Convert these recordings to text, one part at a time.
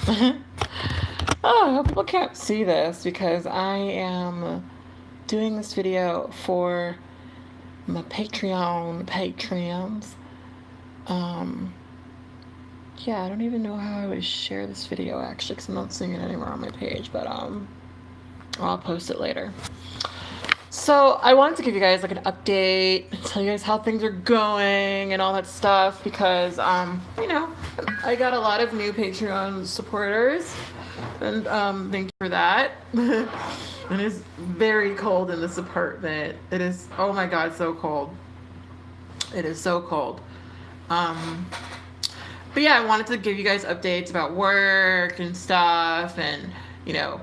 Oh, I hope people can't see this because I am doing this video for my Patreon patrons. Um, yeah, I don't even know how I would share this video actually because I'm not seeing it anywhere on my page, but I'll post it later. So I wanted to give you guys like an update, tell you guys how things are going and all that stuff because you know, I got a lot of new Patreon supporters and thank you for that. It is very cold in this apartment. It is, oh my god, so cold. It is so cold. But yeah, I wanted to give you guys updates about work and stuff and, you know,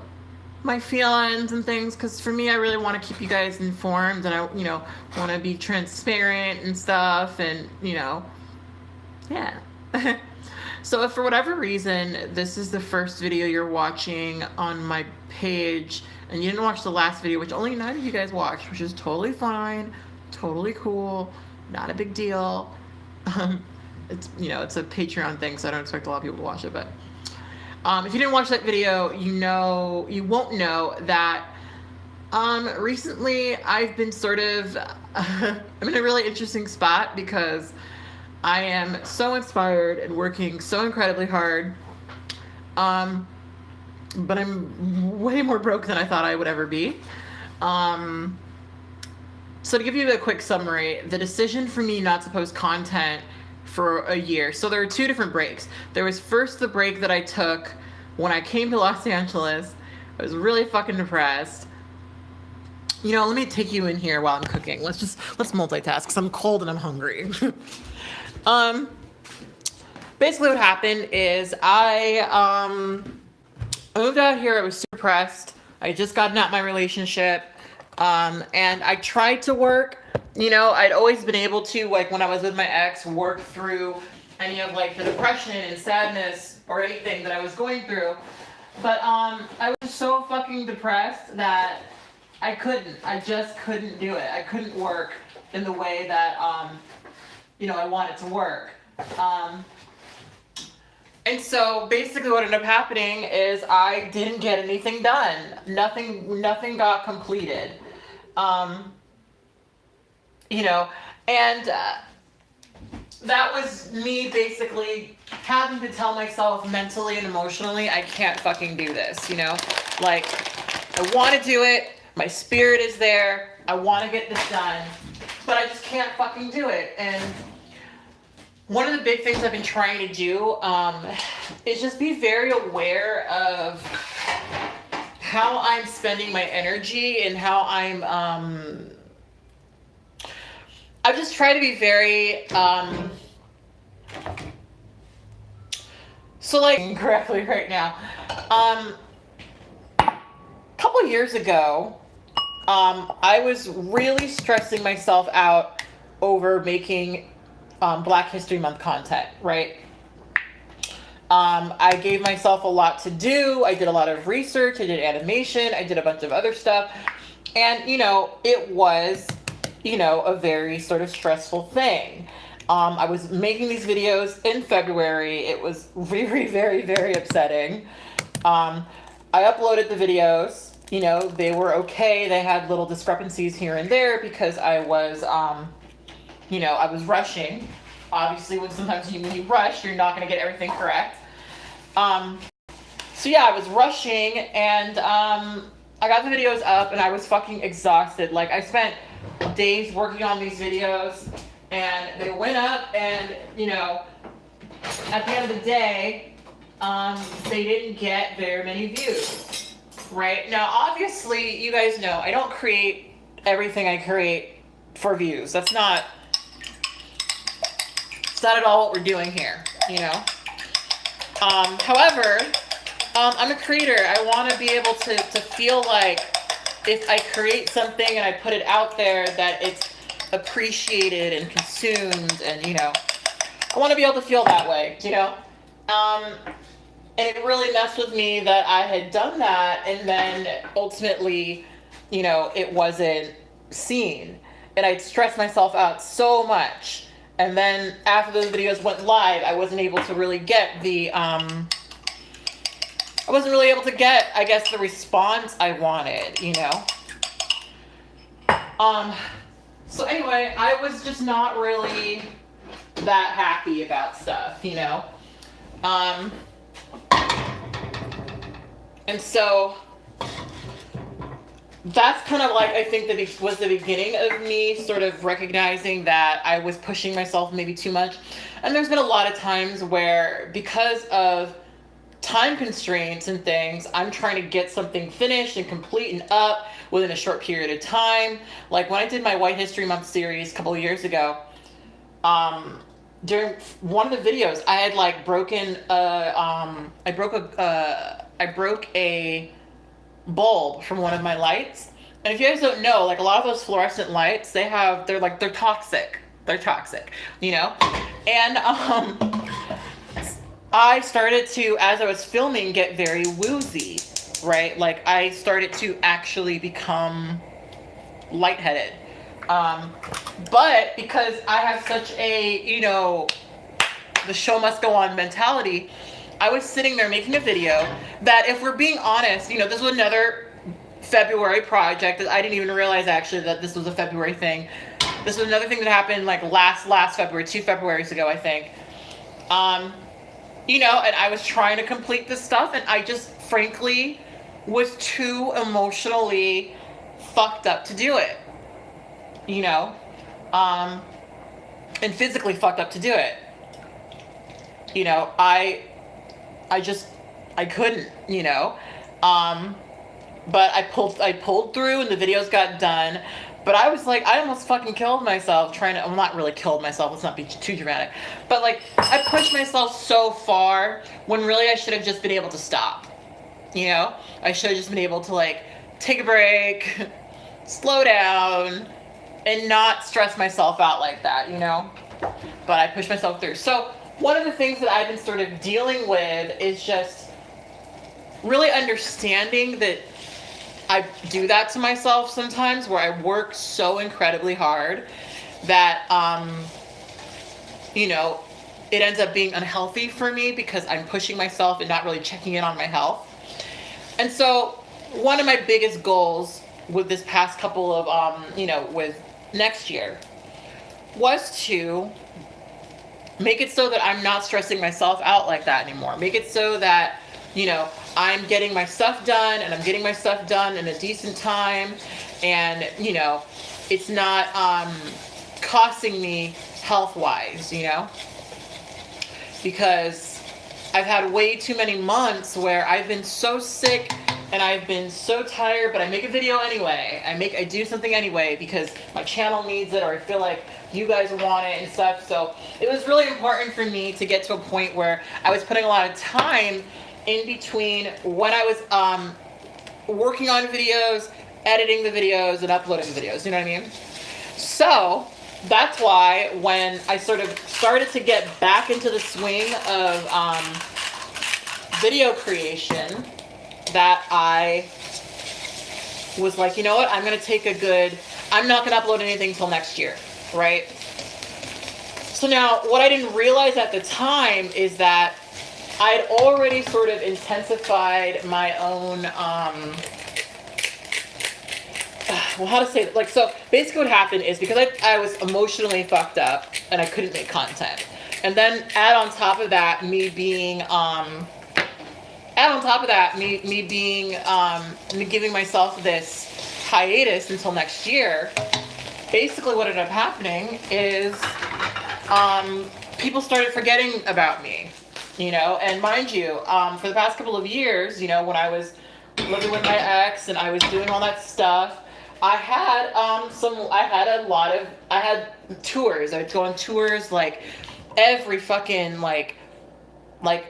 my feelings and things, because for me, I really want to keep you guys informed and I, you know, want to be transparent and stuff and, you know, yeah. So if for whatever reason this is the first video you're watching on my page and you didn't watch the last video, which only 9 of you guys watched, which is totally fine, totally cool, not a big deal. It's, you know, it's a Patreon thing, so I don't expect a lot of people to watch it, but if you didn't watch that video, you won't know that recently I've been sort of I'm in a really interesting spot because I am so inspired and working so incredibly hard, but I'm way more broke than I thought I would ever be. So to give you a quick summary, the decision for me not to post content for a year. So there were 2 different breaks. There was first the break that I took when I came to Los Angeles. I was really fucking depressed. You know, let me take you in here while I'm cooking. Let's multitask because I'm cold and I'm hungry. Basically what happened is I moved out here. I was super depressed. I had just gotten out my relationship. And I tried to work. You know, I'd always been able to, like when I was with my ex, work through any of like the depression and sadness or anything that I was going through. But I was so fucking depressed that I just couldn't do it. I couldn't work in the way that, you know, I wanted to work. And so basically what ended up happening is I didn't get anything done. Nothing got completed. You know, and that was me basically having to tell myself mentally and emotionally, I can't fucking do this, you know? Like, I want to do it, my spirit is there, I want to get this done, but I just can't fucking do it. And one of the big things I've been trying to do is just be very aware of how I'm spending my energy and how I've just tried to be very, so like correctly right now, a couple years ago, I was really stressing myself out over making Black History Month content, right? I gave myself a lot to do. I did a lot of research. I did animation. I did a bunch of other stuff. And, you know, it was, you know, a very sort of stressful thing. I was making these videos in February. It was very, very, very upsetting. I uploaded the videos. You know, they were okay. They had little discrepancies here and there because I was, you know, I was rushing. Obviously, when you rush, you're not going to get everything correct. So yeah, I was rushing and I got the videos up and I was fucking exhausted. Like, I spent days working on these videos and they went up and, you know, at the end of the day, they didn't get very many views, right? Now, obviously, you guys know, I don't create everything I create for views. That's not at all what we're doing here, you know? However, I'm a creator. I want to be able to feel like if I create something and I put it out there that it's appreciated and consumed and, you know, I want to be able to feel that way, you know? And it really messed with me that I had done that and then ultimately, you know, it wasn't seen. And I'd stressed myself out so much. And then after those videos went live, I wasn't able to really get the I wasn't really able to get, I guess, the response I wanted, you know? So anyway, I was just not really that happy about stuff, you know? And so that's kind of like, I think that was the beginning of me sort of recognizing that I was pushing myself maybe too much. And there's been a lot of times where, because of time constraints and things, I'm trying to get something finished and complete and up within a short period of time. Like when I did my White History Month series a couple of years ago, during one of the videos, I had like broken I broke a bulb from one of my lights. And if you guys don't know, like a lot of those fluorescent lights, they're toxic. They're toxic, you know? And I started to, as I was filming, get very woozy, right? Like I started to actually become lightheaded. But because I have such a, you know, the show must go on mentality, I was sitting there making a video that, if we're being honest, you know, this was another February project that I didn't even realize actually that this was a February thing. This was another thing that happened like last February, 2 Februaries ago, I think. You know, and I was trying to complete this stuff, and I just frankly was too emotionally fucked up to do it, you know, and physically fucked up to do it. You know, I couldn't, you know, but I pulled through and the videos got done. But I was like, I almost fucking killed myself trying to, well, not really killed myself, let's not be too dramatic, but like I pushed myself so far when really I should have just been able to stop, you know? I should have just been able to like take a break, slow down, and not stress myself out like that, you know? But I pushed myself through. So one of the things that I've been sort of dealing with is just really understanding that I do that to myself sometimes, where I work so incredibly hard that, you know, it ends up being unhealthy for me because I'm pushing myself and not really checking in on my health. And so one of my biggest goals with this past couple of, you know, with next year was to make it so that I'm not stressing myself out like that anymore. Make it so that, you know, I'm getting my stuff done, and I'm getting my stuff done in a decent time, and, you know, it's not costing me health-wise, you know, because I've had way too many months where I've been so sick and I've been so tired, but I make a video anyway. I do something anyway because my channel needs it, or I feel like you guys want it and stuff. So it was really important for me to get to a point where I was putting a lot of time in between when I was working on videos, editing the videos, and uploading the videos, you know what I mean? So that's why when I sort of started to get back into the swing of video creation, that I was like, you know what, I'm not gonna upload anything until next year, right? So now, what I didn't realize at the time is that I'd already sort of intensified my own, well, how to say it? Like, so basically what happened is, because I was emotionally fucked up and I couldn't make content. And then add on top of that, me being, me giving myself this hiatus until next year, basically what ended up happening is, people started forgetting about me. You know, and mind you, for the past couple of years, you know, when I was living with my ex and I was doing all that stuff, I had I had tours. I would go on tours like every fucking like I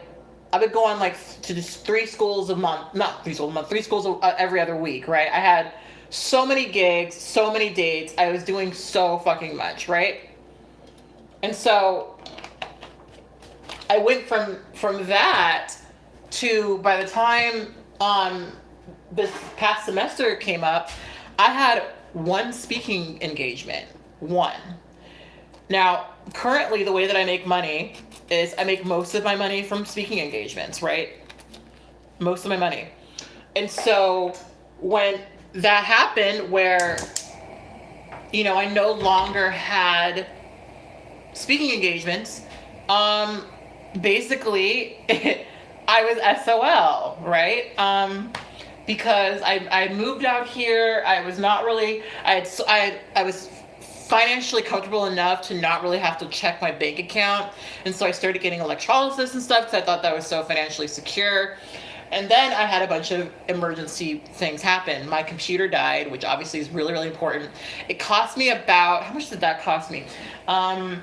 would go on like to just 3 schools a month, not 3 schools a month, 3 schools every other week, right? I had so many gigs, so many dates. I was doing so fucking much, right? And so I went from that to, by the time this past semester came up, I had 1 speaking engagement. 1. Now, currently the way that I make money is I make most of my money from speaking engagements, right? most of my money. And so when that happened, where, you know, I no longer had speaking engagements, basically I was SOL, right? Because I moved out here. I was not really, I was financially comfortable enough to not really have to check my bank account. And so I started getting electrolysis and stuff because I thought that was so financially secure. And then I had a bunch of emergency things happen. My computer died, which obviously is really, really important. It cost me about, how much did that cost me? I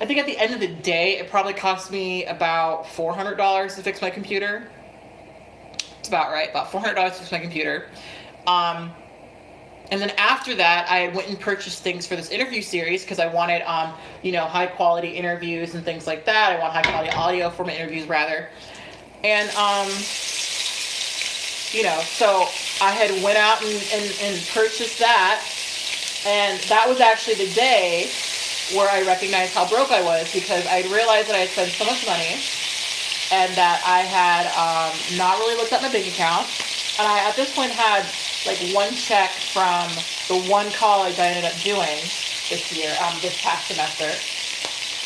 think at the end of the day, it probably cost me about $400 to fix my computer. It's about right, about $400 to fix my computer. And then after that, I went and purchased things for this interview series because I wanted, you know, high quality interviews and things like that. I want high quality audio for my interviews, rather. And, you know, so I had went out and purchased that. And that was actually the day where I recognized how broke I was, because I realized that I had spent so much money and that I had not really looked at my bank account. And I, at this point, had like one check from the one college I ended up doing this year, this past semester.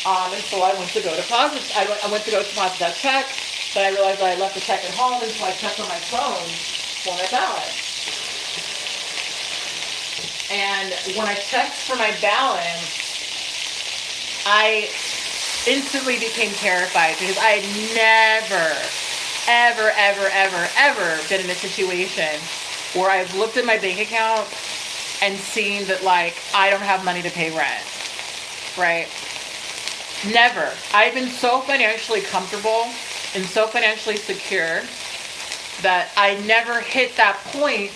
And so I went to go deposit. I went to go deposit that check. Then I realized that I left the check at home, and so I checked on my phone for my balance. And when I checked for my balance, I instantly became terrified, because I had never, ever, ever, ever, ever been in a situation where I've looked at my bank account and seen that, like, I don't have money to pay rent, right? Never. I've been so financially comfortable and so financially secure that I never hit that point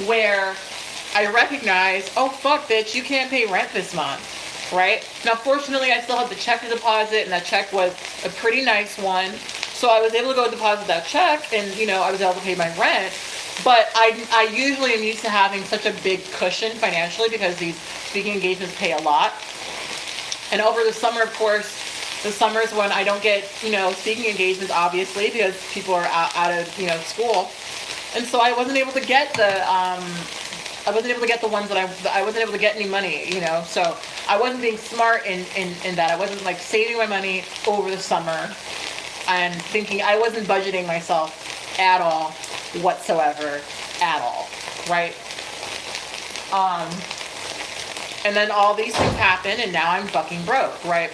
where I recognize, oh fuck, bitch, you can't pay rent this month, right? Now, fortunately, I still have the check to deposit, and that check was a pretty nice one. So I was able to go deposit that check, and, you know, I was able to pay my rent. But I usually am used to having such a big cushion financially, because these speaking engagements pay a lot. And over the summer, of course, the summers when I don't get, you know, speaking engagements, obviously, because people are out of, you know, school. And so I wasn't able to get the, ones that I wasn't able to get any money, you know. So I wasn't being smart in that. I wasn't, like, saving my money over the summer and thinking, I wasn't budgeting myself at all, whatsoever, at all, right? And then all these things happen, and now I'm fucking broke, right?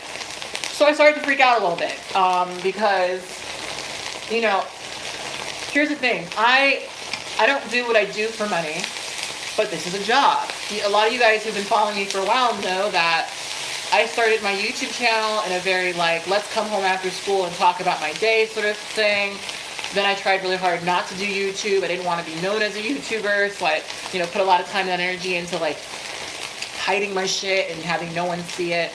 So I started to freak out a little bit, because, you know, here's the thing. I don't do what I do for money, but this is a job. A lot of you guys who've been following me for a while know that I started my YouTube channel in a very, like, let's come home after school and talk about my day sort of thing. Then I tried really hard not to do YouTube. I didn't want to be known as a YouTuber, so I, you know, put a lot of time and energy into, like, hiding my shit and having no one see it.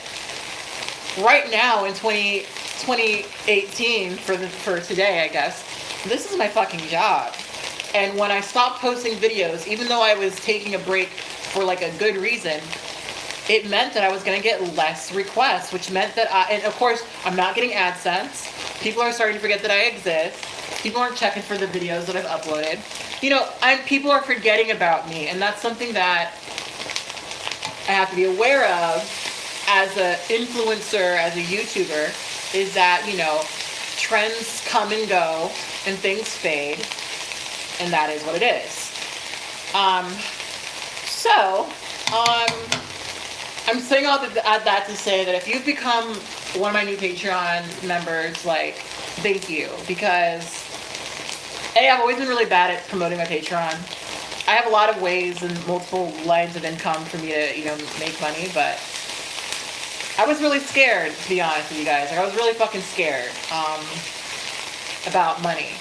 Right now in 2018, for today, I guess, this is my fucking job. And when I stopped posting videos, even though I was taking a break for, like, a good reason, it meant that I was going to get less requests, which meant that and of course, I'm not getting AdSense. People are starting to forget that I exist. People aren't checking for the videos that I've uploaded. You know, people are forgetting about me, and that's something that I have to be aware of as an influencer, as a YouTuber, is that, you know, trends come and go and things fade, and that is what it is. I'm saying all that to say that if you've become one of my new Patreon members, like, thank you, because I've always been really bad at promoting my Patreon. I have a lot of ways and multiple lines of income for me to, you know, make money, but I was really scared, to be honest with you guys. Like, I was really fucking scared about money.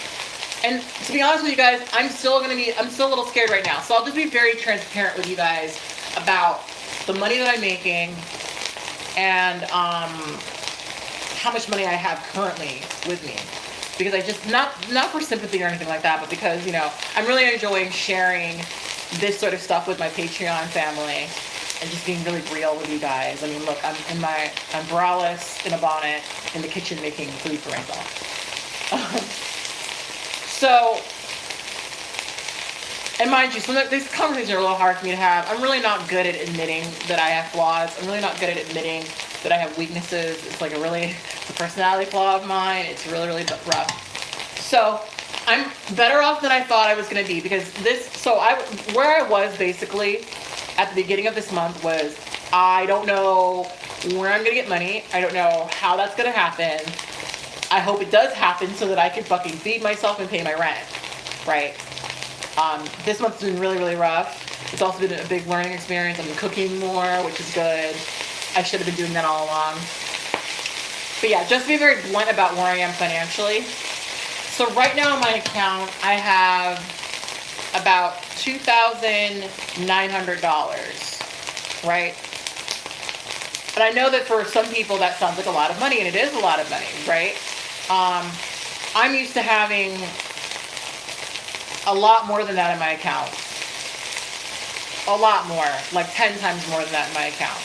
And to be honest with you guys, I'm still a little scared right now. So I'll just be very transparent with you guys about the money that I'm making and how much money I have currently with me. Because I just, not for sympathy or anything like that, but because, you know, I'm really enjoying sharing this sort of stuff with my Patreon family and just being really real with you guys. I mean, look, I'm braless, in a bonnet, in the kitchen making food for myself. So And mind you, these conversations are a little hard for me to have. I'm really not good at admitting that I have flaws. I'm really not good at admitting that I have weaknesses. It's like it's a personality flaw of mine. It's really, really rough. So I'm better off than I thought I was going to be, because where I was basically at the beginning of this month was, I don't know where I'm going to get money. I don't know how that's going to happen. I hope it does happen so that I can fucking feed myself and pay my rent, right? This month's been really, really rough. It's also been a big learning experience. I've been cooking more, which is good. I should have been doing that all along. But yeah, just to be very blunt about where I am financially. So right now in my account, I have about $2,900, right? And I know that for some people that sounds like a lot of money, and it is a lot of money, right? I'm used to having a lot more than that in my account. A lot more, like 10 times more than that in my account.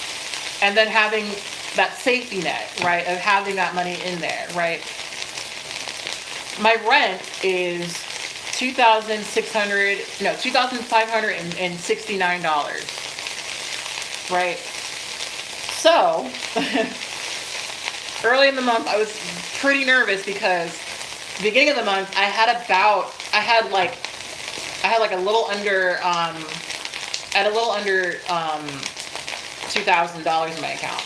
And then having that safety net, right, of having that money in there, right? My rent is $2,569, right? So, early in the month, I was pretty nervous because beginning of the month, I had a little under $2,000 in my account.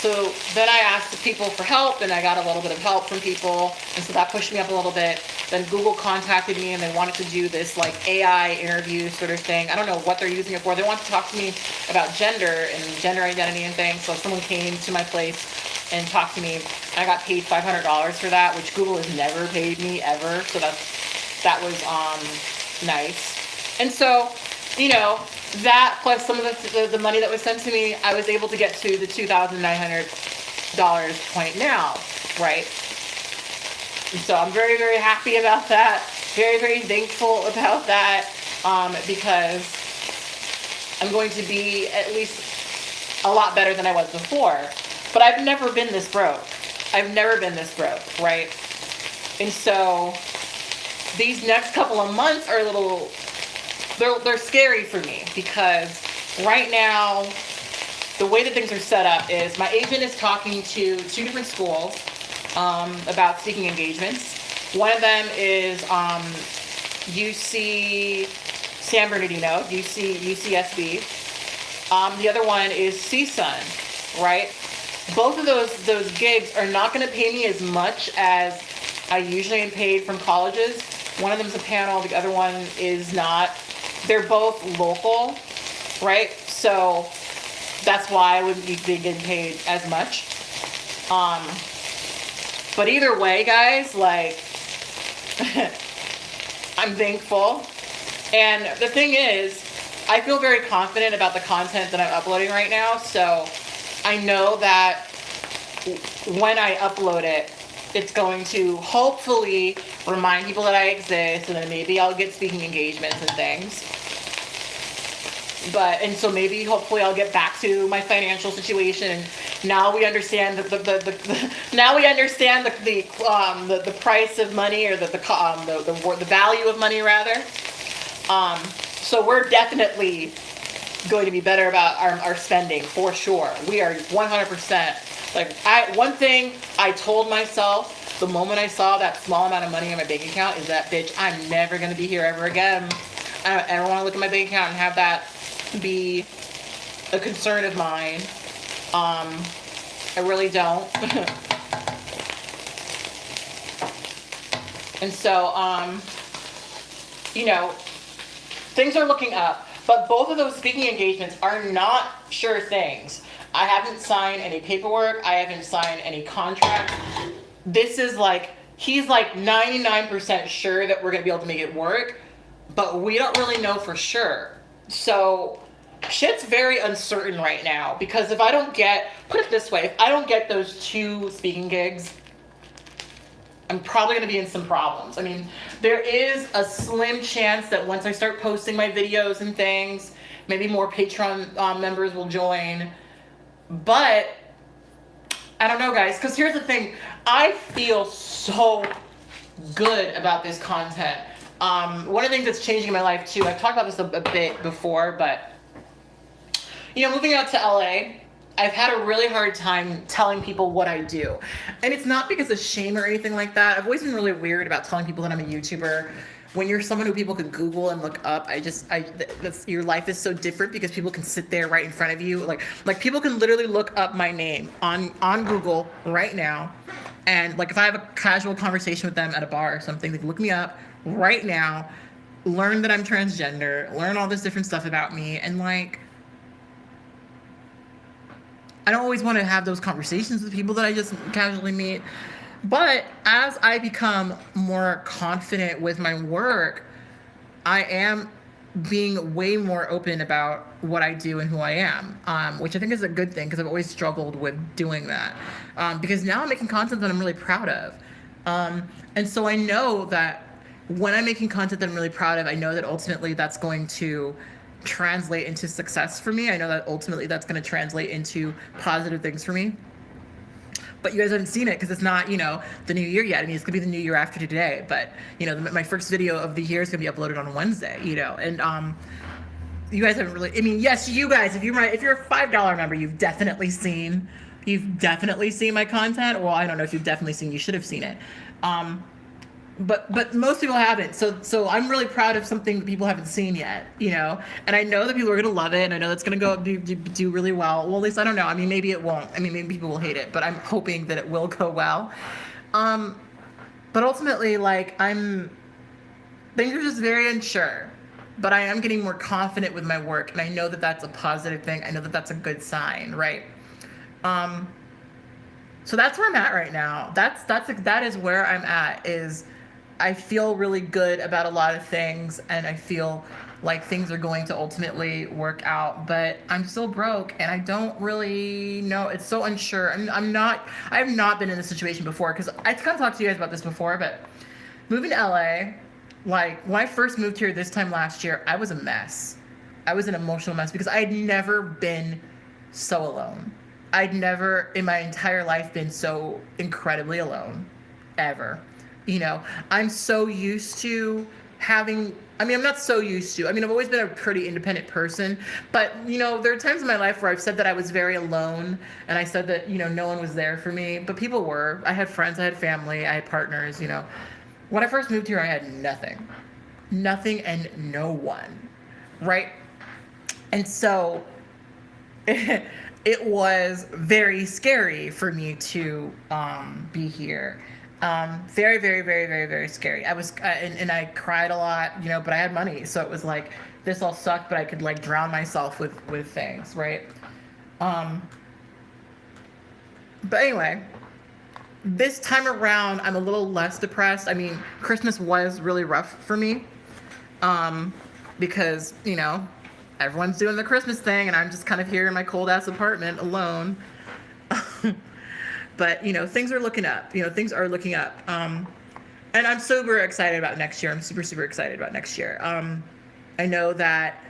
So then I asked the people for help, and I got a little bit of help from people, and so that pushed me up a little bit. Then Google contacted me, and they wanted to do this like AI interview sort of thing. I don't know what they're using it for. They wanted to talk to me about gender and gender identity and things. So someone came to my place and talked to me. I got paid $500 for that, which Google has never paid me ever. So that was nice. And so, you know, that plus some of the money that was sent to me, I was able to get to the $2,900 point now, right? And so I'm very, very happy about that. Very, very thankful about that, because I'm going to be at least a lot better than I was before. But I've never been this broke. I've never been this broke, right? And so these next couple of months are they're scary for me, because right now, the way that things are set up is my agent is talking to 2 different schools about speaking engagements. One of them is UC San Bernardino, UCSB. The other one is CSUN, right? Both of those gigs are not going to pay me as much as I usually am paid from colleges. One of them is a panel, the other one is not. They're both local, right? So that's why I wouldn't be getting paid as much. But either way, guys, like, I'm thankful. And the thing is, I feel very confident about the content that I'm uploading right now. So I know that when I upload it, it's going to hopefully remind people that I exist, and then maybe I'll get speaking engagements and things. And so maybe hopefully I'll get back to my financial situation, and now we understand the price of money, or the value of money rather. So we're definitely going to be better about our spending for sure. We are 100%. One thing I told myself the moment I saw that small amount of money in my bank account is that, bitch, I'm never going to be here ever again. I don't ever want to look at my bank account and have that be a concern of mine. I really don't. And so, you know, things are looking up, but both of those speaking engagements are not sure things. I haven't signed any paperwork. I haven't signed any contract. This is like, he's like 99% sure that we're going to be able to make it work, but we don't really know for sure. So shit's very uncertain right now, because if I don't get, put it this way, if I don't get those 2 speaking gigs, I'm probably going to be in some problems. I mean, there is a slim chance that once I start posting my videos and things, maybe more Patreon members will join. But I don't know, guys, because here's the thing. I feel so good about this content. One of the things that's changing in my life too, I've talked about this a bit before, but moving out to LA, I've had a really hard time telling people what I do. And it's not because of shame or anything like that. I've always been really weird about telling people that I'm a YouTuber. When you're someone who people can Google and look up, your life is so different because people can sit there right in front of you. Like people can literally look up my name on Google right now. And like if I have a casual conversation with them at a bar or something, they can look me up right now, learn that I'm transgender, learn all this different stuff about me, and like, I don't always want to have those conversations with people that I just casually meet. But as I become more confident with my work, I am being way more open about what I do and who I am, which I think is a good thing because I've always struggled with doing that. Because now I'm making content that I'm really proud of. And so I know that when I'm making content that I'm really proud of, I know that ultimately that's going to translate into success for me. I know that ultimately that's going to translate into positive things for me. But you guys haven't seen it because it's not, the new year yet. I mean, it's gonna be the new year after today. But my first video of the year is gonna be uploaded on Wednesday. And you guys haven't really. I mean, yes, you guys. If you're a $5 member, you've definitely seen my content. Well, I don't know if you've definitely seen. You should have seen it. But most people haven't. So I'm really proud of something that people haven't seen yet, and I know that people are going to love it, and I know that's going to do really well. Well, at least I don't know. I mean, maybe it won't. I mean, maybe people will hate it, but I'm hoping that it will go well. But ultimately, like, things are just very unsure, but I am getting more confident with my work, and I know that that's a positive thing. I know that that's a good sign, right? So that's where I'm at right now. That is where I'm at. I feel really good about a lot of things, and I feel like things are going to ultimately work out, but I'm still broke, and I don't really know. It's so unsure. I have not been in this situation before, because I kind of talked to you guys about this before, but moving to LA, like when I first moved here this time last year, I was a mess. I was an emotional mess because I had never been so alone. I'd never in my entire life been so incredibly alone, ever. I'm so used to having, I'm not so used to, I've always been a pretty independent person, but, there are times in my life where I've said that I was very alone, and I said that, no one was there for me, but people were. I had friends, I had family, I had partners, When I first moved here, I had nothing and no one, right? And so it was very scary for me to be here. Very, very, very, very, very scary. I was, and I cried a lot, but I had money. So it was like, this all sucked, but I could like drown myself with things, right? But anyway, this time around, I'm a little less depressed. I mean, Christmas was really rough for me. Because, everyone's doing the Christmas thing, and I'm just kind of here in my cold ass apartment alone. But, things are looking up. Things are looking up. And I'm super excited about next year. I'm super, super excited about next year. I know that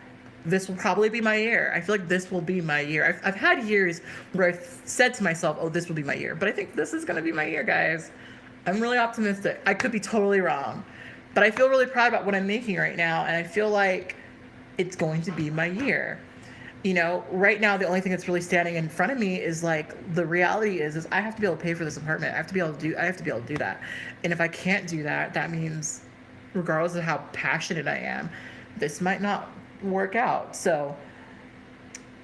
this will probably be my year. I feel like this will be my year. I've had years where I've said to myself, oh, this will be my year. But I think this is going to be my year, guys. I'm really optimistic. I could be totally wrong. But I feel really proud about what I'm making right now. And I feel like it's going to be my year. Right now, the only thing that's really standing in front of me is like, the reality is I have to be able to pay for this apartment. I have to be able to do that. And if I can't do that, that means regardless of how passionate I am, this might not work out. So,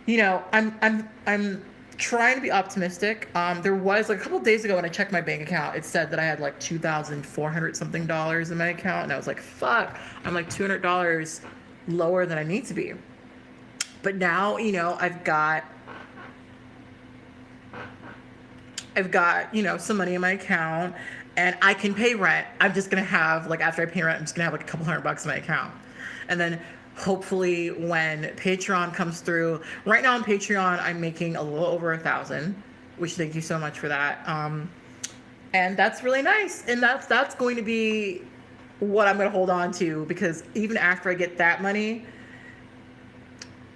I'm trying to be optimistic. There was like a couple of days ago when I checked my bank account, it said that I had like $2,400 something in my account. And I was like, fuck, I'm like $200 lower than I need to be. But now, I've got, some money in my account, and I can pay rent. I'm just going to have, like, after I pay rent, I'm just going to have like a couple $100 in my account. And then hopefully when Patreon comes through, right now on Patreon, I'm making a little over 1,000, which thank you so much for that. And that's really nice. And that's going to be what I'm going to hold on to, because even after I get that money,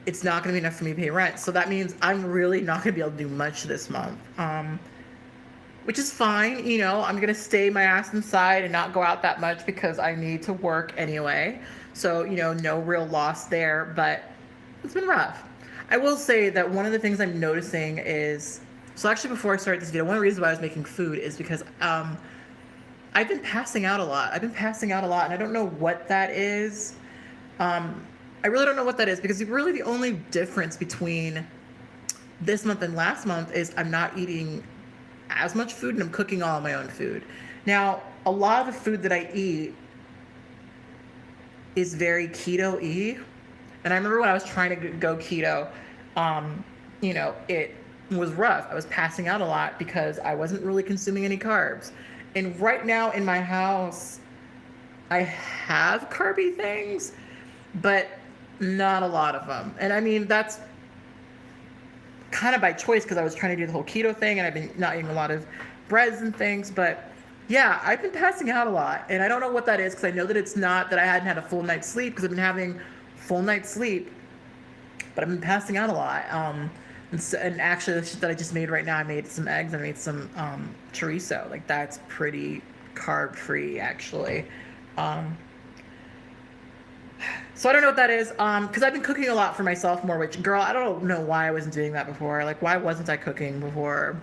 it's not going to be enough for me to pay rent. So that means I'm really not going to be able to do much this month. which is fine. You know, I'm going to stay my ass inside and not go out that much because I need to work anyway. So, you know, no real loss there, but it's been rough. I will say that one of the things I'm noticing is, so actually before I started this video, one of the reasons why I was making food is because I've been passing out a lot. And I don't know what that is. I really don't know what that is, because really the only difference between this month and last month is I'm not eating as much food and I'm cooking all my own food. Now, a lot of the food that I eat is very keto-y. And I remember when I was trying to go keto, you know, it was rough. I was passing out a lot because I wasn't really consuming any carbs. And right now in my house, I have carby things, but not a lot of them. And I mean, that's kind of by choice because I was trying to do the whole keto thing and I've been not eating a lot of breads and things. But yeah, I've been passing out a lot. And I don't know what that is, because I know that it's not that I hadn't had a full night's sleep, because I've been having full night's sleep, but I've been passing out a lot. And actually, the shit that I just made right now, I made some eggs and I made some chorizo. Like, that's pretty carb free, actually. So I don't know what that is, because I've been cooking a lot for myself more, which, girl, I don't know why I wasn't doing that before. Like, why wasn't I cooking before?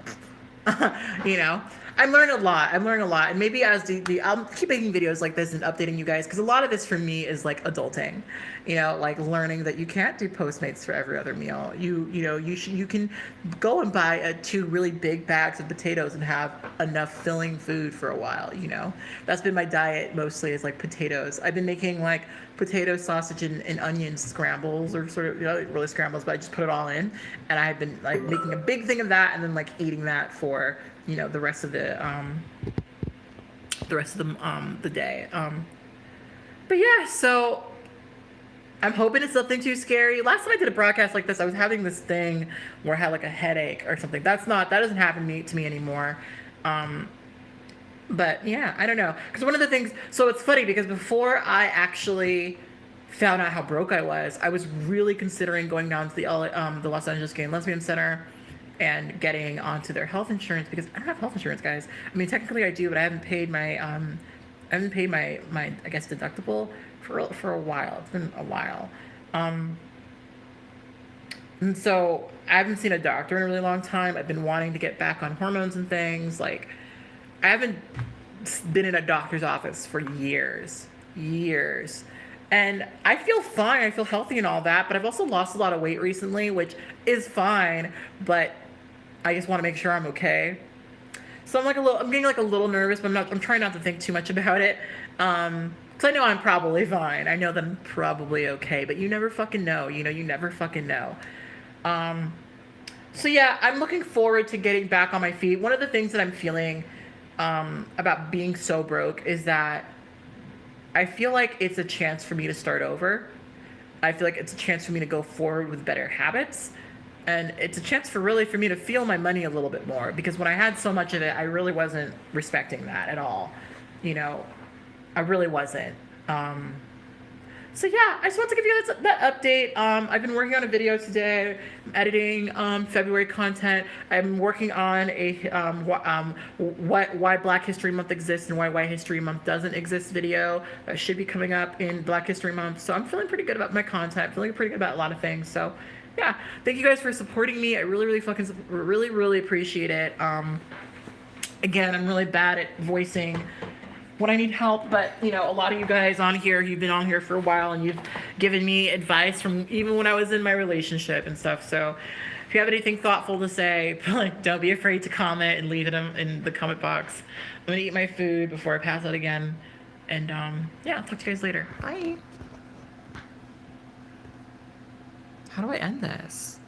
You know, I'm learning a lot. And maybe as I'll keep making videos like this and updating you guys, because a lot of this for me is like adulting, you know, like learning that you can't do Postmates for every other meal. You can go and buy 2 really big bags of potatoes and have enough filling food for a while. You know, that's been my diet mostly, is like potatoes. I've been making like potato, sausage, and onion scrambles, or sort of, you know, really scrambles, but I just put it all in, and I've been like making a big thing of that and then like eating that for, you know, the rest of the day. But yeah, so I'm hoping it's nothing too scary. Last time I did a broadcast like this, I was having this thing where I had like a headache or something. That doesn't happen to me anymore. But yeah, I don't know. Because one of the things, so it's funny because before I actually found out how broke I was really considering going down to the Los Angeles Gay and Lesbian Center and getting onto their health insurance, because I don't have health insurance, guys. I mean, technically I do, but I haven't paid my I guess deductible for a while. It's been a while. And so I haven't seen a doctor in a really long time. I've been wanting to get back on hormones and things. Like, I haven't been in a doctor's office for years. And I feel fine. I feel healthy and all that, but I've also lost a lot of weight recently, which is fine, but I just want to make sure I'm okay. So I'm getting like a little nervous, but I'm trying not to think too much about it. Cause I know I'm probably fine. I know that I'm probably okay, but you never fucking know. You know, you never fucking know. So yeah, I'm looking forward to getting back on my feet. One of the things that I'm feeling about being so broke is that I feel like it's a chance for me to start over. I feel like it's a chance for me to go forward with better habits. And it's a chance for me to feel my money a little bit more, because when I had so much of it, I really wasn't respecting that at all. You know, I really wasn't. So yeah, I just want to give you that update. I've been working on a video today. I'm editing February content. I'm working on a why Black History Month exists and why White History Month doesn't exist video. That should be coming up in Black History Month. So I'm feeling pretty good about my content. Feeling pretty good about a lot of things. So yeah, thank you guys for supporting me. I really appreciate it. Again, I'm really bad at voicing when I need help, but you know, a lot of you guys on here, you've been on here for a while and you've given me advice from even when I was in my relationship and stuff. So if you have anything thoughtful to say, like, don't be afraid to comment and leave it in the comment box. I'm gonna eat my food before I pass out again. And yeah, I'll talk to you guys later. Bye. How do I end this?